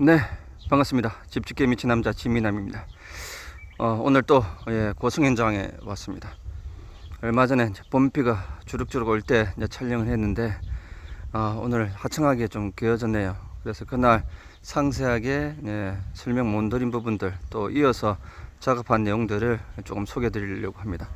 네, 반갑습니다. 집짓기에 미친 남자 진미남입니다. 오늘 또 고성 현장에 왔습니다. 얼마 전에 이제 봄비가 주룩주룩 올 때 촬영을 했는데 오늘 하청하게 좀 개어졌네요. 그래서 그날 상세하게 설명 못 드린 부분들 또 이어서 작업한 내용들을 조금 소개해 드리려고 합니다.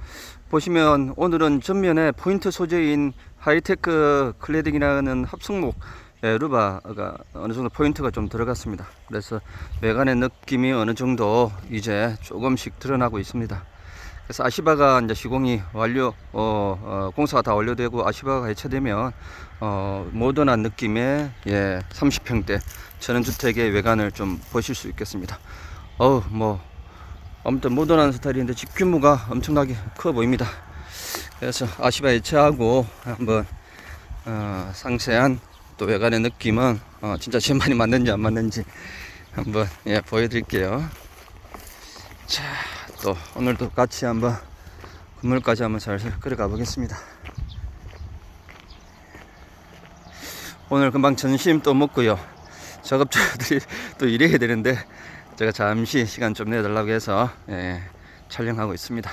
보시면 오늘은 전면에 포인트 소재인 하이테크 클래딩이라는 합성목 루바가 어느 정도 포인트가 좀 들어갔습니다. 그래서 외관의 느낌이 어느 정도 이제 조금씩 드러나고 있습니다. 그래서 아시바가 이제 시공이 완료, 공사가 다 완료되고 아시바가 해체되면 모던한 느낌의 30평대 전원주택의 외관을 좀 보실 수 있겠습니다. 아무튼 모던한 스타일인데 집 규모가 엄청나게 커 보입니다. 그래서 아시바 해체하고 한번 상세한 또 외관의 느낌은 진짜 제 말이 맞는지 안 맞는지 한번 보여드릴게요. 자, 또 오늘도 같이 한번 건물까지 한번 살살 끌어가 보겠습니다. 오늘 금방 점심 또 먹고요. 작업자들이 또 일해야 되는데 제가 잠시 시간 좀 내달라고 해서 촬영하고 있습니다.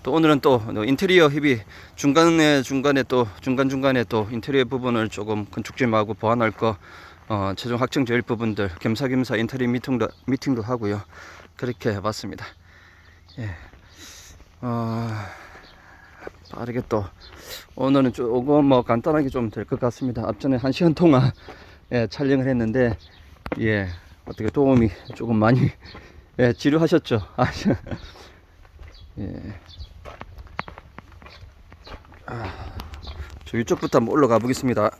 또 오늘은 또 인테리어 협의 중간에 또 인테리어 부분을 조금 건축팀하고 보완할 거 최종 확정 지을 부분들 겸사겸사 인테리어 미팅도 하고요. 그렇게 해봤습니다. 빠르게 또 오늘은 조금 간단하게 좀 될 것 같습니다. 앞전에 1시간 동안 촬영을 했는데 어떻게 도움이 조금 많이 지루하셨죠? 저 이쪽부터 한번 올라가 보겠습니다.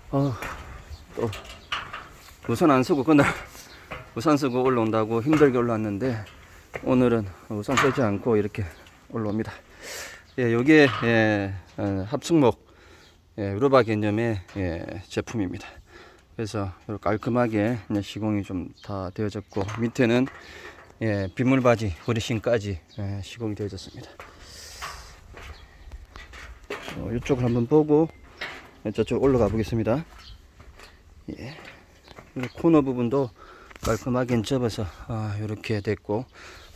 또 우산 안 쓰고 그날 우산 쓰고 올라온다고 힘들게 올라왔는데 오늘은 우산 쓰지 않고 이렇게 올라옵니다. 요게 합승목 루바 개념의 제품입니다. 그래서 깔끔하게 시공이 좀 다 되어졌고 밑에는 빗물바지 후레싱까지 시공이 되어졌습니다. 이쪽을 한번 보고 저쪽 올라가 보겠습니다. 코너 부분도 깔끔하게 접어서 이렇게 됐고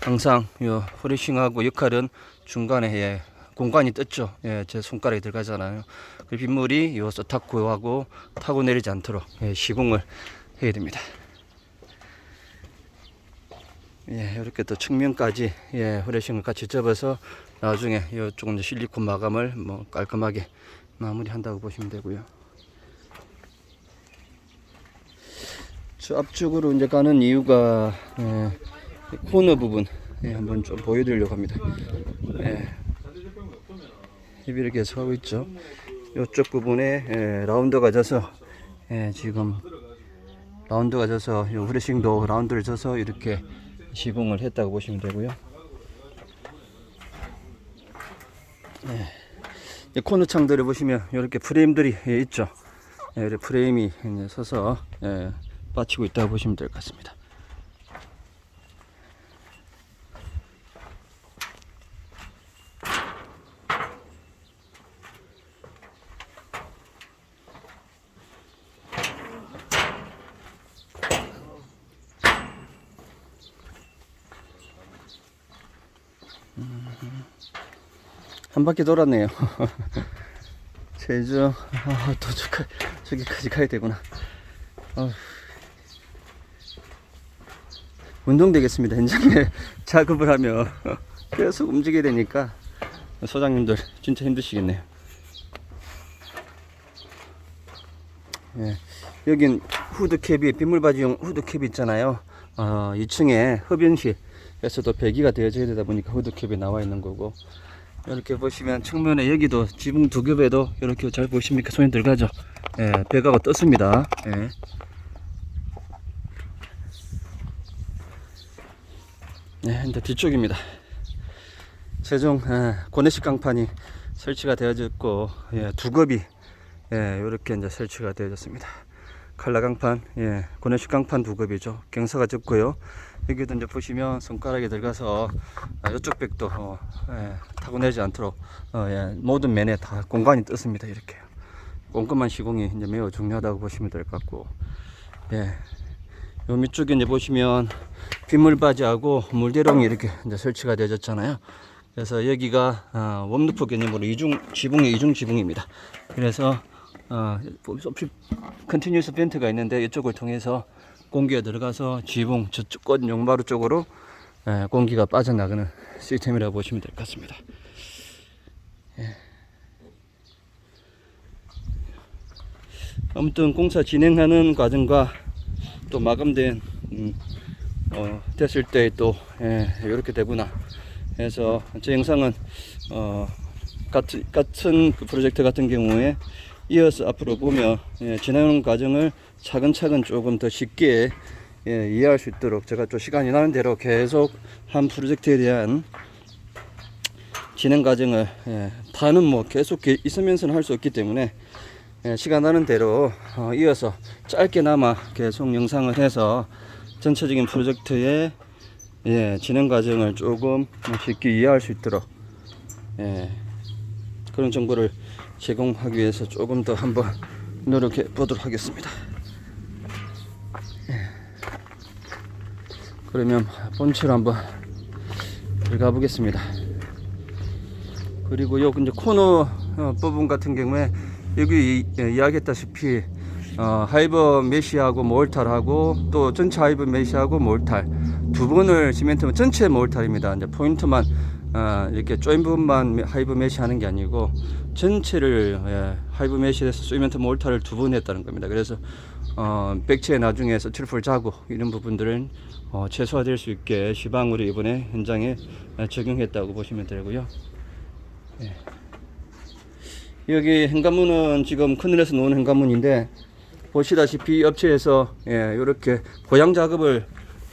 항상 요 후레싱하고 역할은 중간에 공간이 떴죠. 제 손가락이 들어가잖아요. 그 빗물이 요 서타코하고 타고 내리지 않도록 시공을 해야 됩니다. 이렇게 또 측면까지 후레싱을 같이 접어서 나중에 이쪽은 실리콘 마감을 깔끔하게 마무리한다고 보시면 되고요. 저 앞쪽으로 이제 가는 이유가 코너 부분 한번 좀 보여드리려고 합니다. 이렇게 해서 하고 있죠. 이쪽 부분에 라운드가 져서 지금 라운드가 져서 이 후레싱도 라운드를 져서 이렇게 시공을 했다고 보시면 되고요. 코너 창들을 보시면 이렇게 프레임들이 있죠. 이렇게 프레임이 서서 받치고 있다고 보시면 될 것 같습니다. 한 바퀴 돌았네요. 제주 또 저기까지 가야 되구나. 운동 되겠습니다. 현장에 작업을 하면 계속 움직여야 되니까 소장님들 진짜 힘드시겠네요. 여긴 후드캡이 빗물바지용 후드캡이 있잖아요. 2층에 흡연실에서도 배기가 되어져야 되다 보니까 후드캡이 나와 있는 거고, 이렇게 보시면 측면에 여기도 지붕 두 겹에도 이렇게 잘 보십니까? 손이 들어가죠. 배가가 떴습니다. 이제 뒤쪽입니다. 최종 고내식 강판이 설치가 되어졌고 두 겹이 이렇게 이제 설치가 되어졌습니다. 칼라 강판, 고내식 강판 두 겹이죠. 경사가 좁고요. 여기도 이제 보시면 손가락이 들어가서 이쪽 벽도 타고 내지 않도록 모든 면에 다 공간이 떴습니다. 이렇게. 꼼꼼한 시공이 이제 매우 중요하다고 보시면 될 것 같고, 예. 요 밑쪽에 이제 보시면 빗물바지하고 물대롱이 이렇게 이제 설치가 되어졌잖아요. 그래서 여기가 웜루프 개념으로 지붕의 이중 지붕입니다. 그래서 컨티뉴스 벤트가 있는데 이쪽을 통해서 공기가 들어가서 지붕 저쪽 꽃 용마루 쪽으로 공기가 빠져나가는 시스템이라고 보시면 될 것 같습니다. 예. 아무튼 공사 진행하는 과정과 또 마감된 됐을 때 또 이렇게 되구나 해서 저 영상은 같은 그 프로젝트 같은 경우에 이어서 앞으로 보면 진행 과정을 차근차근 조금 더 쉽게 이해할 수 있도록 제가 또 시간이 나는 대로 계속 한 프로젝트에 대한 진행 과정을 다는 뭐 계속 있으면서는 할 수 없기 때문에 시간 나는 대로 이어서 짧게나마 계속 영상을 해서 전체적인 프로젝트의 진행 과정을 조금 쉽게 이해할 수 있도록 그런 정보를 제공하기 위해서 조금 더 한번 노력해 보도록 하겠습니다. 그러면 본체로 한번 들어가 보겠습니다. 그리고 요 이제 코너 부분 같은 경우에 여기 이야기했다시피 하이버 메시하고 몰탈하고 또 전체 하이버 메시하고 몰탈 두 번을 시멘트면 전체 몰탈입니다. 이제 포인트만 이렇게 조인 부분만 하이버 메시 하는 게 아니고 전체를 하이버 메시에서 시멘트 몰탈을 두 번 했다는 겁니다. 그래서 백체에 나중에 스티로폼 자국 이런 부분들은 최소화될 수 있게 시방으로 이번에 현장에 적용했다고 보시면 되고요. 여기 현관문은 지금 그늘에서 놓은 현관문인데 보시다시피 업체에서 이렇게 보양 작업을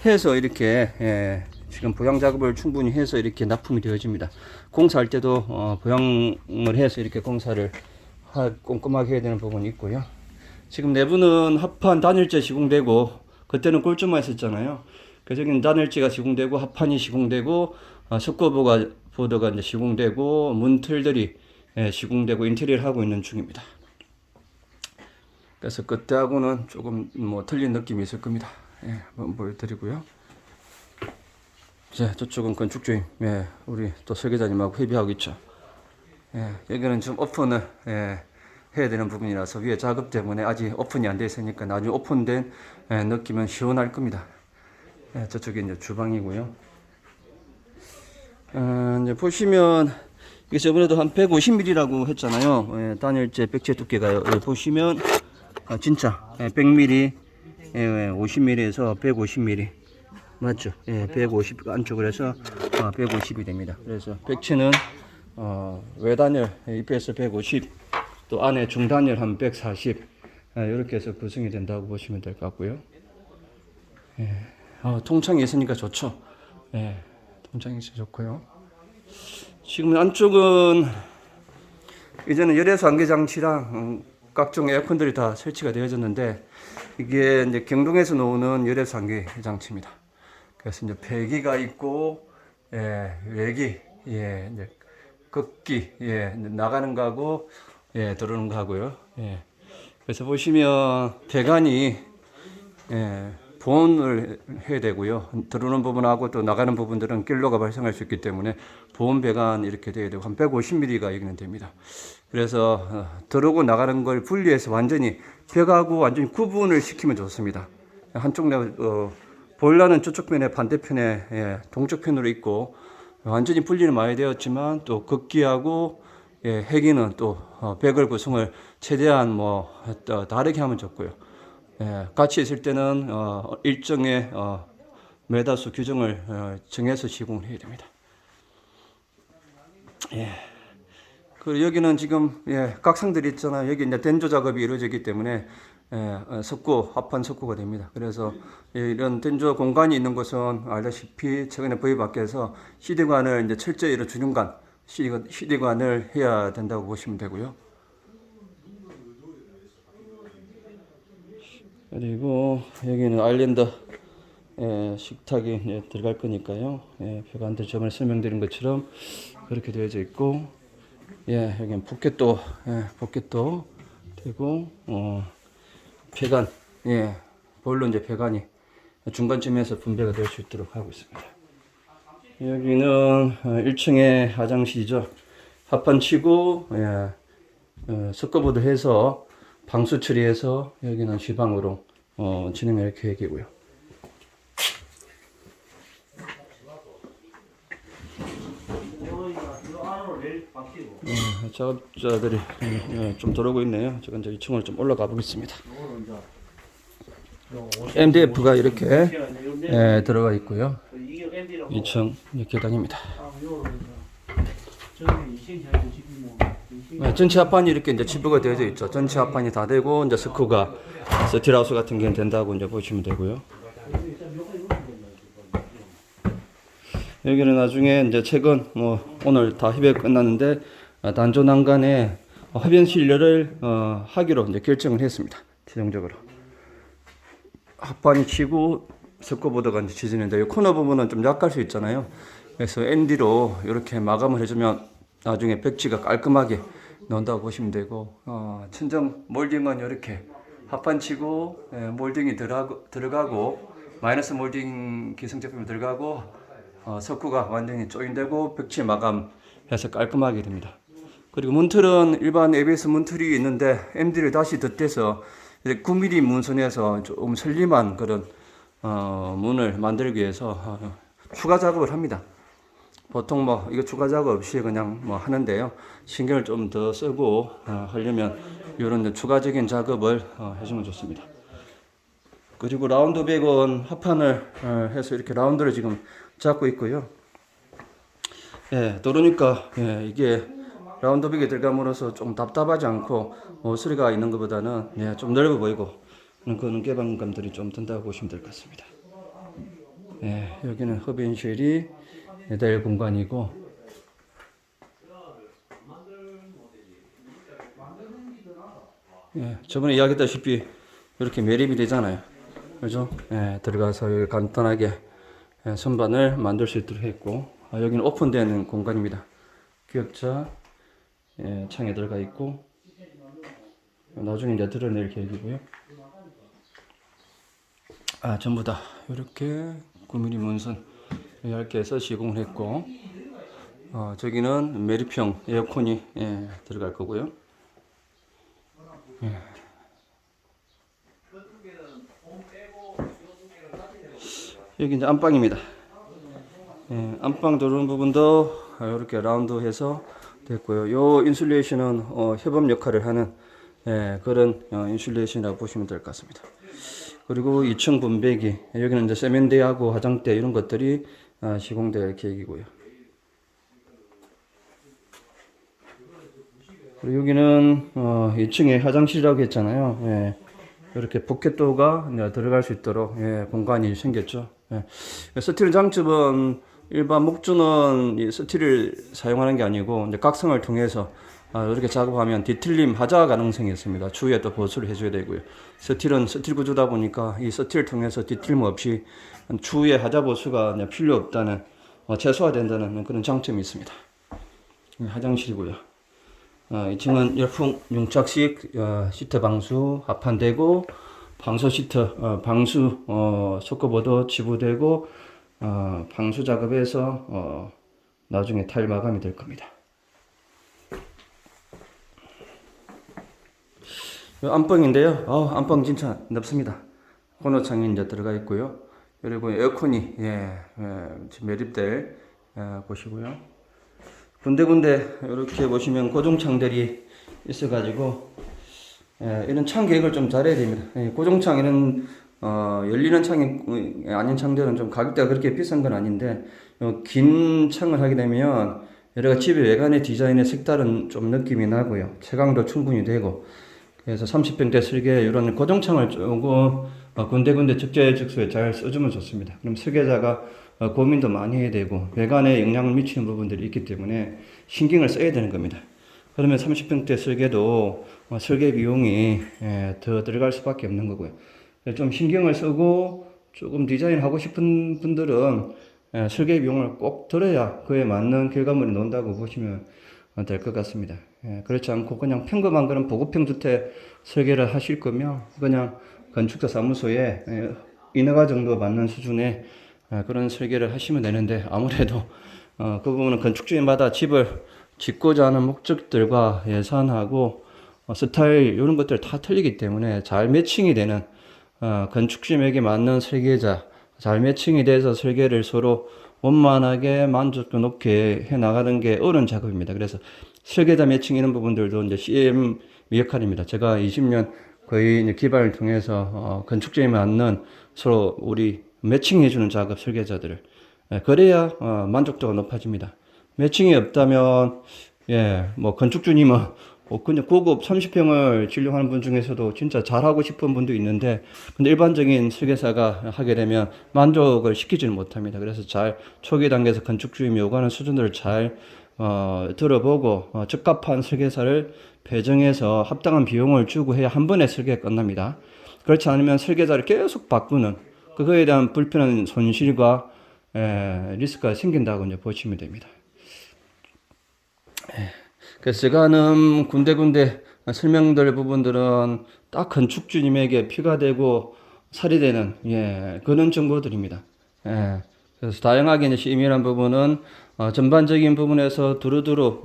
해서 이렇게 지금 보양 작업을 충분히 해서 이렇게 납품이 되어집니다. 공사할 때도 보양을 해서 이렇게 공사를 꼼꼼하게 해야 되는 부분이 있고요. 지금 내부는 합판 단열재 시공되고 그때는 꿀점만 했었잖아요. 그래서 여기는 단열재가 시공되고 합판이 시공되고 석고보드가 이제 시공되고 문틀들이 시공되고 인테리어를 하고 있는 중입니다. 그래서 그때하고는 조금 뭐 틀린 느낌이 있을 겁니다. 한번 보여드리고요. 자, 저쪽은 건축주임, 우리 또 설계자님하고 협의하고 있죠. 여기는 좀 오픈을 해야 되는 부분이라서 위에 작업 때문에 아직 오픈이 안 돼 있으니까 나중에 오픈된 느낌은 시원할 겁니다. 저쪽이 이제 주방이고요. 이제 보시면 이게 저번에도 한 150mm라고 했잖아요. 단열재 백체 두께가요. 여기 보시면 진짜 100mm, 50mm에서 150mm 맞죠? 150 안쪽으로 해서 150이 됩니다. 그래서 백체는 외단열 EPS 150, 또 안에 중단열 한 140 이렇게 해서 구성이 된다고 보시면 될 것 같고요. 통창이 있으니까 좋죠. 통창이 있어 좋고요. 지금 안쪽은 이제는 열외수 환기 장치랑 각종 에어컨들이 다 설치가 되어졌는데 이게 이제 경동에서 나오는 열외수 환기 장치입니다. 그래서 이제 배기가 있고 외기 이제 극기 나가는 거하고 들어오는 거 하고요. 그래서 보시면 배관이 보온을 해야 되고요. 들어오는 부분하고 또 나가는 부분들은 길로가 발생할 수 있기 때문에 보온 배관 이렇게 돼야 되고 한 150mm가 여기는 됩니다. 그래서 들어오고 나가는 걸 분리해서 완전히 벽하고 완전히 구분을 시키면 좋습니다. 한쪽 보일러는 저쪽 편에 반대편에 동쪽 편으로 있고 완전히 분리는 많이 되었지만 또 극기하고 해기는 또 배열 구성을 최대한 뭐 다르게 하면 좋고요. 같이 있을 때는 일정의 메다수 규정을 정해서 시공을 해야 됩니다. 그리고 여기는 지금 각상들이 있잖아요. 여기 이제 den조 작업이 이루어지기 때문에 합판 석고가 됩니다. 그래서 이런 den조 공간이 있는 곳은 알다시피 최근에 부위 밖에서 CD관을 이제 철저히 이런 주륜관 CD관을 해야 된다고 보시면 되고요. 그리고 여기는 아일랜드 식탁이 들어갈 거니까요. 배관들 저번에 설명드린 것처럼 그렇게 되어져 있고, 여기는 포켓도 그리고 배관, 예, 보일러 이제 배관이 중간쯤에서 분배가 될 수 있도록 하고 있습니다. 여기는 1층에 화장실이죠. 합판 치고, 예, 석고보드 해서 방수 처리해서 여기는 주방으로 진행할 계획이고요. 작업자들이 좀 들어오고 있네요. 제가 이제 2층으로 좀 올라가 보겠습니다. MDF가 이렇게 들어가 있고요. 2층 계단입니다. 전체 합판이 이렇게 이제 지부가 되어져 있죠. 전체 합판이 다 되고 이제 스크가 스틸하우스 같은 게 된다고 이제 보시면 되고요. 여기는 나중에 이제 최근 오늘 다 협약 끝났는데 단조 난간에 흡연실료를 하기로 이제 결정을 했습니다. 최종적으로 합판이 치고 석고보드가 이제 지지는데 이 코너 부분은 좀 약할 수 있잖아요. 그래서 ND로 이렇게 마감을 해주면 나중에 벽지가 깔끔하게 나온다고 보시면 되고 천정 몰딩은 이렇게 합판 치고 몰딩이 들어가고 마이너스 몰딩 기성 제품이 들어가고 석구가 완전히 조인되고 벽지 마감해서 깔끔하게 됩니다. 그리고 문틀은 일반 ABS 문틀이 있는데 MD를 다시 덧대서 9mm 문선에서 좀 슬림한 그런 문을 만들기 위해서 추가 작업을 합니다. 보통 이거 추가 작업 없이 그냥 하는데요. 신경을 좀 더 쓰고 하려면 이런 추가적인 작업을 해주면 좋습니다. 그리고 라운드백은 합판을 해서 이렇게 라운드를 지금 잡고 있고요. 예, 그러니까 이게 라운드백에 들어감으로써 좀 답답하지 않고 소리가 있는 것보다는 좀 넓어 보이고 그런 개방감들이 좀 든다고 보시면 될 것 같습니다. 여기는 흡연실이 될 공간이고 저번에 이야기했다시피 이렇게 매립이 되잖아요. 그죠? 들어가서 여기 간단하게 선반을 만들 수 있도록 했고 여기는 오픈되는 공간입니다. 기역자 창에 들어가 있고 나중에 이제 드러낼 계획이고요. 전부 다 이렇게 9mm 문선 얇게해서 시공을 했고 저기는 매립형 에어컨이 들어갈 거고요. 여기 이제 안방입니다. 안방 들어오는 부분도 이렇게 라운드해서 됐고요. 요 인슐레이션은 협업 역할을 하는 그런 인슐레이션이라고 보시면 될 것 같습니다. 그리고 2층 분배기 여기는 이제 세면대하고 화장대 이런 것들이 시공될 계획이고요. 그리고 여기는 2층에 화장실이라고 했잖아요. 이렇게 포켓도어가 들어갈 수 있도록 공간이 생겼죠. 스틸 장점은 일반 목주는 스틸을 사용하는 게 아니고 이제 각성을 통해서 이렇게 작업하면 뒤틀림 하자 가능성이 있습니다. 추후에 또 보수를 해줘야 되고요. 스틸은 스틸 구조다 보니까 이 스틸을 통해서 뒤틀림 없이 추후에 하자 보수가 필요 없다는 최소화된다는 그런 장점이 있습니다. 화장실이고요. 2층은 열풍 용착식 시트 방수 합판되고 방수 시트 방수 석고보드 지부되고 방수 작업해서 나중에 타일 마감이 될 겁니다. 안방인데요. 안방 진짜 넓습니다. 코너창이 이제 들어가 있고요. 그리고 에어컨이 지금 매립될 보시고요. 군데군데 이렇게 보시면 고정창들이 있어가지고 이런 창 계획을 좀 잘해야 됩니다. 고정창 이런 열리는 창이 아닌 창들은 좀 가격대가 그렇게 비싼 건 아닌데 긴 창을 하게 되면 여러 집의 외관의 디자인의 색다른 좀 느낌이 나고요. 채광도 충분히 되고 그래서 30평대 설계 이런 고정창을 조금 군데군데 적재적소에 잘 써주면 좋습니다. 그럼 설계자가 고민도 많이 해야 되고 외관에 영향을 미치는 부분들이 있기 때문에 신경을 써야 되는 겁니다. 그러면 30평대 설계도 설계 비용이 더 들어갈 수밖에 없는 거고요. 좀 신경을 쓰고 조금 디자인하고 싶은 분들은 설계 비용을 꼭 들어야 그에 맞는 결과물이 나온다고 보시면 될 것 같습니다. 예, 그렇지 않고 그냥 평범한 그런 보급형 주택 설계를 하실 거면 그냥 건축사 사무소에 인허가 정도 받는 수준의 그런 설계를 하시면 되는데 아무래도 그 부분은 건축주마다 집을 짓고자 하는 목적들과 예산하고 스타일 이런 것들 다 틀리기 때문에 잘 매칭이 되는 건축주에게 맞는 설계자 잘 매칭이 돼서 설계를 서로 원만하게 만족도 높게 해 나가는 게 어려운 작업입니다. 그래서 설계자 매칭 이런 부분들도 이제 CM 역할입니다. 제가 20년 거의 이제 기반을 통해서 건축주에 맞는 서로 우리 매칭해주는 작업 설계자들을 그래야 만족도가 높아집니다. 매칭이 없다면 뭐 건축주님은 그냥 고급 30평을 진료하는 분 중에서도 진짜 잘하고 싶은 분도 있는데 근데 일반적인 설계사가 하게 되면 만족을 시키지는 못합니다. 그래서 잘 초기 단계에서 건축주님이 요구하는 수준들을 잘 들어보고 적합한 설계사를 배정해서 합당한 비용을 주고 해야 한 번에 설계가 끝납니다. 그렇지 않으면 설계자를 계속 바꾸는 그거에 대한 불편한 손실과 리스크가 생긴다고 이제 보시면 됩니다. 그래서 제가 하는 군데군데 설명드릴 부분들은 딱 건축주님에게 피가 되고 살이 되는 그런 정보들입니다. 그래서 다양하게 이제 심의한 부분은 전반적인 부분에서 두루두루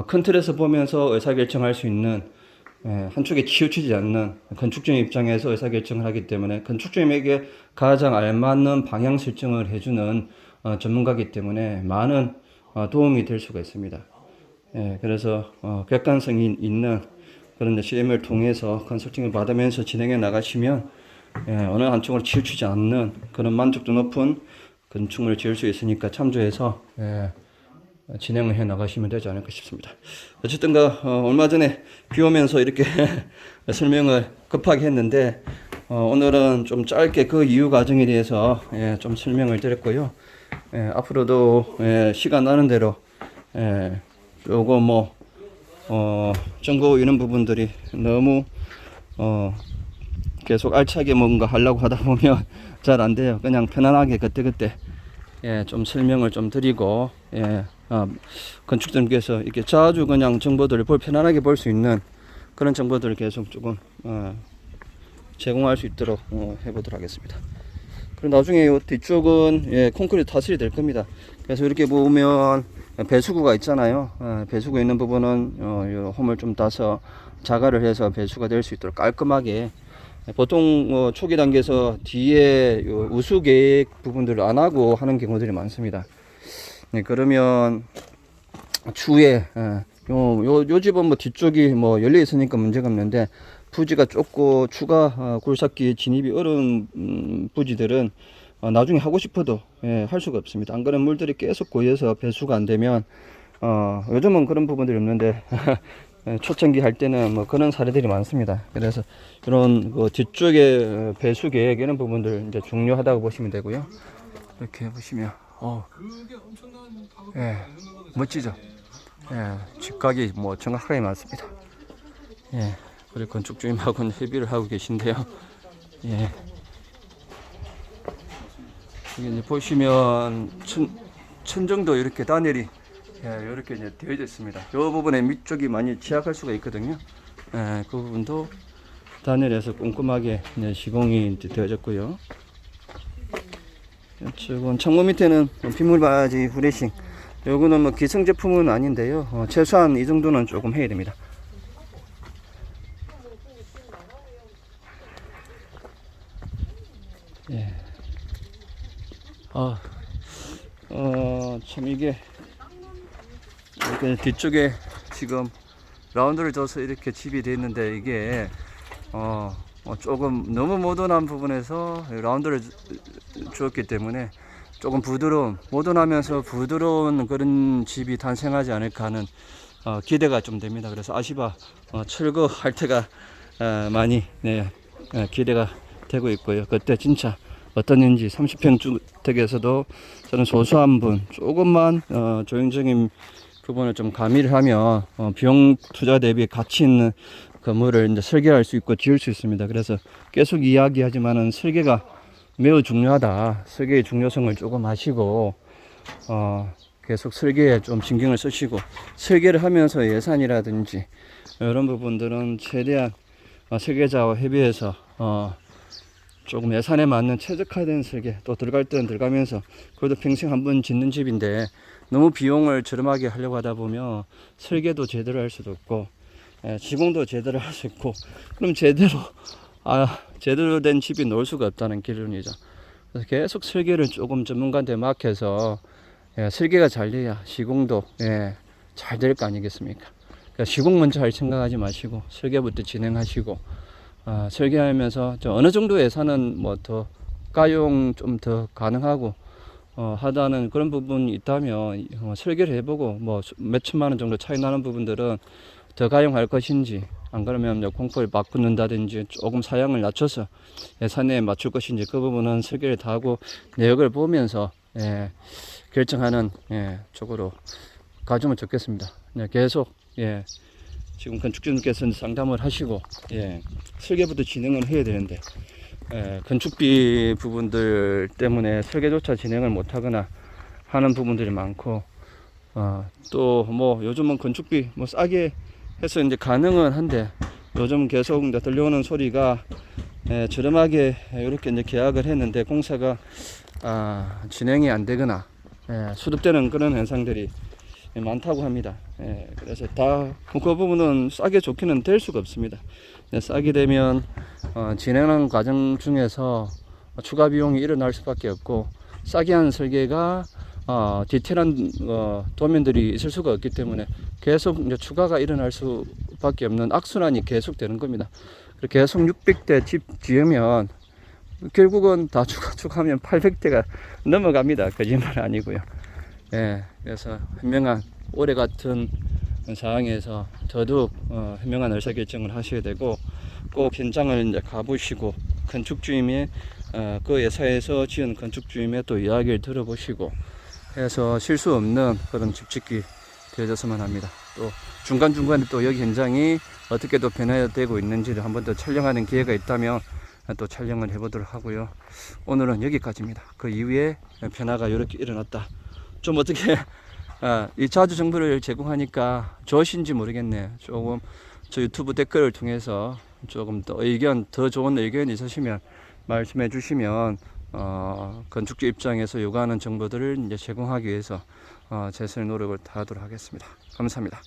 큰 틀에서 보면서 의사결정할 수 있는 한쪽에 치우치지 않는 건축주님 입장에서 의사결정을 하기 때문에 건축주님에게 가장 알맞는 방향 설정을 해주는 전문가이기 때문에 많은 도움이 될 수가 있습니다. 그래서 객관성이 있는 그런 CM을 통해서 컨설팅을 받으면서 진행해 나가시면 어느 한쪽으로 치우치지 않는 그런 만족도 높은 건축물을 지을 수 있으니까 참조해서 진행을 해 나가시면 되지 않을까 싶습니다. 어쨌든 얼마 전에 비 오면서 이렇게 설명을 급하게 했는데 오늘은 좀 짧게 그 이유 과정에 대해서 좀 설명을 드렸고요. 앞으로도 시간 나는 대로 요거 정보 이런 부분들이 너무 계속 알차게 뭔가 하려고 하다 보면 잘 안 돼요. 그냥 편안하게 그때그때 좀 설명을 좀 드리고 건축점께서 이렇게 자주 그냥 정보들을 편안하게 볼 수 있는 그런 정보들을 계속 조금 제공할 수 있도록 해보도록 하겠습니다. 그리고 나중에 이 뒤쪽은 콘크리트 타설이 될 겁니다. 그래서 이렇게 보면 배수구가 있잖아요. 배수구 있는 부분은 홈을 좀 따서 자갈을 해서 배수가 될 수 있도록 깔끔하게 보통 초기 단계에서 뒤에 우수 계획 부분들을 안 하고 하는 경우들이 많습니다. 그러면 추후에 요 집은 뒤쪽이 열려 있으니까 문제가 없는데 부지가 좁고 추가 굴삭기 진입이 어려운 부지들은 나중에 하고 싶어도 할 수가 없습니다. 안 그러면 물들이 계속 고여서 배수가 안 되면 요즘은 그런 부분들이 없는데 초창기 할 때는 그런 사례들이 많습니다. 그래서 이런 뒤쪽에 배수 계획 이런 부분들 이제 중요하다고 보시면 되고요. 이렇게 보시면 멋지죠. 직각이 정확하게 맞습니다. 그리고 건축주님하고는 협의를 하고 계신데요. 여기 이제 보시면 천정도 이렇게 단열이 이렇게 이제 되어져 있습니다. 이 부분에 밑쪽이 많이 취약할 수가 있거든요. 그 부분도 단열해서 꼼꼼하게 시공이 되어졌고요. 이쪽은 창문 밑에는 빗물바지 후레싱. 요거는 기성 제품은 아닌데요. 최소한 이 정도는 조금 해야 됩니다. 참 이게 이렇게 뒤쪽에 지금 라운드를 줘서 이렇게 집이 되어 있는데 이게 조금 너무 모던한 부분에서 라운드를 주었기 때문에 조금 모던하면서 부드러운 그런 집이 탄생하지 않을까 하는 기대가 좀 됩니다. 그래서 아시바 철거할 때가 많이 기대가 되고 있고요. 그때 진짜 어떠는지 30평 주택에서도 저는 소수한 분 조금만 조형적인 부분을 좀 가미를 하면 비용 투자 대비 가치 있는 건물을 이제 설계할 수 있고 지을 수 있습니다. 그래서 계속 이야기하지만은 설계가 매우 중요하다. 설계의 중요성을 조금 아시고 계속 설계에 좀 신경을 쓰시고, 설계를 하면서 예산이라든지 이런 부분들은 최대한 설계자와 협의해서 조금 예산에 맞는 최적화된 설계, 또 들어갈 때는 들어가면서, 그래도 평생 한 번 짓는 집인데 너무 비용을 저렴하게 하려고 하다 보면 설계도 제대로 할 수도 없고, 시공도 제대로 할 수 있고, 그럼 제대로 된 집이 나올 수가 없다는 기준이죠. 그래서 계속 설계를 조금 전문가한테 맡겨서 설계가 잘 돼야 시공도 잘 될 거 아니겠습니까? 그러니까 시공 먼저 할 생각하지 마시고 설계부터 진행하시고, 설계하면서 어느 정도 예산은 뭐 더 가용 좀 더 가능하고 하다는 그런 부분이 있다면 설계를 해보고, 뭐 몇 천만 원 정도 차이 나는 부분들은 더 가용할 것인지, 안 그러면 공법을 바꾸는다든지 조금 사양을 낮춰서 예산에 맞출 것인지, 그 부분은 설계를 다 하고 내역을 보면서 결정하는 쪽으로 가주면 좋겠습니다. 계속 지금 건축주님께서는 상담을 하시고 설계부터 진행을 해야 되는데 건축비 부분들 때문에 설계조차 진행을 못하거나 하는 부분들이 많고, 또 뭐 요즘은 건축비 뭐 싸게 해서 이제 가능은 한데, 요즘 계속 이제 들려오는 소리가 저렴하게 이렇게 이제 계약을 했는데 공사가 진행이 안 되거나 수습되는 그런 현상들이 많다고 합니다. 그래서 다 그 부분은 싸게 좋기는 될 수가 없습니다. 싸게 되면 진행하는 과정 중에서 추가 비용이 일어날 수밖에 없고, 싸게 한 설계가 디테일한 도면들이 있을 수가 없기 때문에 계속 이제 추가가 일어날 수밖에 없는 악순환이 계속 되는 겁니다. 계속 600대 집 지으면 결국은 다 추가하면 800대가 넘어갑니다. 거짓말 아니고요. 그래서 현명한 올해 같은 상황에서 더더욱 현명한 의사결정을 하셔야 되고, 꼭 현장을 이제 가보시고 건축주임의 그 회사에서 지은 건축주임의 또 이야기를 들어보시고 해서 실수 없는 그런 집 짓기 되어졌으면 합니다. 또 중간중간에 또 여기 현장이 어떻게 또 변화되고 있는지를 한 번 더 촬영하는 기회가 있다면 또 촬영을 해보도록 하고요. 오늘은 여기까지입니다. 그 이후에 변화가 이렇게 일어났다. 좀 어떻게 2차주 정보를 제공하니까 좋으신지 모르겠네요. 조금 저 유튜브 댓글을 통해서 조금 더 더 좋은 의견이 있으시면 말씀해 주시면 건축주 입장에서 요구하는 정보들을 이제 제공하기 위해서 최선의 노력을 다하도록 하겠습니다. 감사합니다.